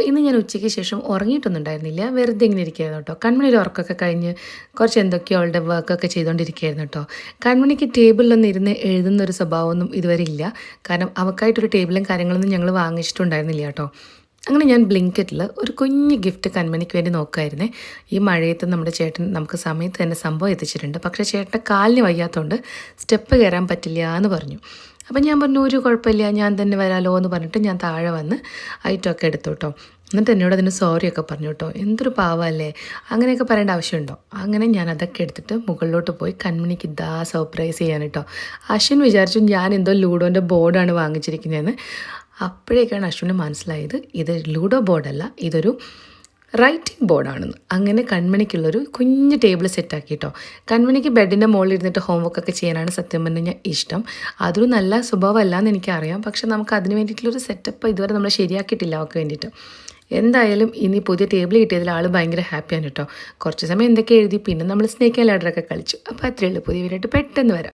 ഇന്ന് ഞാൻ ഉച്ചയ്ക്ക് ശേഷം ഉറങ്ങിയിട്ടൊന്നും ഉണ്ടായിരുന്നില്ല. വെറുതെ ഇങ്ങനെ ഇരിക്കുകയായിരുന്നു കേട്ടോ. കൺമണിയുടെ ഉറക്കമൊക്കെ കഴിഞ്ഞ് കുറച്ച് എന്തൊക്കെയോ അവളുടെ വർക്കൊക്കെ ചെയ്തുകൊണ്ടിരിക്കുകയായിരുന്നു കേട്ടോ. കൺമണിക്ക് ടേബിളിലൊന്നും ഇരുന്ന് എഴുതുന്ന ഒരു സ്വഭാവമൊന്നും ഇതുവരെ ഇല്ല. കാരണം അവൾക്കായിട്ടൊരു ടേബിളും കാര്യങ്ങളൊന്നും ഞങ്ങൾ വാങ്ങിച്ചിട്ടുണ്ടായിരുന്നില്ല കേട്ടോ. അങ്ങനെ ഞാൻ ബ്ലിങ്കറ്റിൽ ഒരു കുഞ്ഞ് ഗിഫ്റ്റ് കൺമണിക്ക് വേണ്ടി നോക്കുമായിരുന്നേ. ഈ മഴയത്ത് നമ്മുടെ ചേട്ടൻ നമുക്ക് സമയത്ത് തന്നെ സംഭവം എത്തിച്ചിട്ടുണ്ട്. പക്ഷേ ചേട്ടൻ്റെ കാലിന് വയ്യാത്തതുകൊണ്ട് സ്റ്റെപ്പ് കയറാൻ പറ്റില്ല എന്ന് പറഞ്ഞു. അപ്പം ഞാൻ പറഞ്ഞു ഒരു കുഴപ്പമില്ല, ഞാൻ തന്നെ വരാലോ എന്ന് പറഞ്ഞിട്ട് ഞാൻ താഴെ വന്ന് ഐറ്റമൊക്കെ എടുത്തു കേട്ടോ. എന്നിട്ട് എന്നോട് അതിന് സോറിയൊക്കെ പറഞ്ഞു കേട്ടോ. എന്തൊരു പാവമല്ലേ, അങ്ങനെയൊക്കെ പറയേണ്ട ആവശ്യമുണ്ടോ? അങ്ങനെ ഞാൻ അതൊക്കെ എടുത്തിട്ട് മുകളിലോട്ട് പോയി കൺമണിക്ക് ഇതാ സർപ്രൈസ് ചെയ്യാൻ കേട്ടോ. അശ്വിൻ വിചാരിച്ചു ഞാൻ എന്തോ ലൂഡോൻ്റെ ബോർഡാണ് വാങ്ങിച്ചിരിക്കുന്നതെന്ന്. അപ്പോഴേക്കാണ് അശ്വിന് മനസ്സിലായത് ഇത് ലൂഡോ ബോർഡല്ല, ഇതൊരു റൈറ്റിംഗ് ബോർഡാണെന്ന്. അങ്ങനെ കൺമണിക്കുള്ളൊരു കുഞ്ഞ് ടേബിൾ സെറ്റാക്കി കേട്ടോ. കൺമണിക്ക് ബെഡിൻ്റെ മുകളിൽ ഇരുന്നിട്ട് ഹോംവർക്കൊക്കെ ചെയ്യാനാണ് സത്യം പറഞ്ഞു കഴിഞ്ഞാൽ ഇഷ്ടം. അതൊരു നല്ല സ്വഭാവമല്ല എന്ന് എനിക്കറിയാം. പക്ഷെ നമുക്ക് അതിന് വേണ്ടിയിട്ടുള്ളൊരു സെറ്റപ്പ് ഇതുവരെ നമ്മൾ ശരിയാക്കിയിട്ടില്ല അവൾക്ക് വേണ്ടിയിട്ട്. എന്തായാലും ഇനി പുതിയ ടേബിൾ കിട്ടിയതിൽ ആൾ ഭയങ്കര ഹാപ്പിയാണ് കേട്ടോ. കുറച്ച് സമയം എന്തൊക്കെ എഴുതി, പിന്നെ നമ്മൾ സ്നേക്ക് ആൻഡ് ലാഡറൊക്കെ കളിച്ചു. അപ്പോൾ അത്രയേ ഉള്ളൂ. പുതിയ വീഡിയോ ആയിട്ട് പെട്ടെന്ന് വരാം.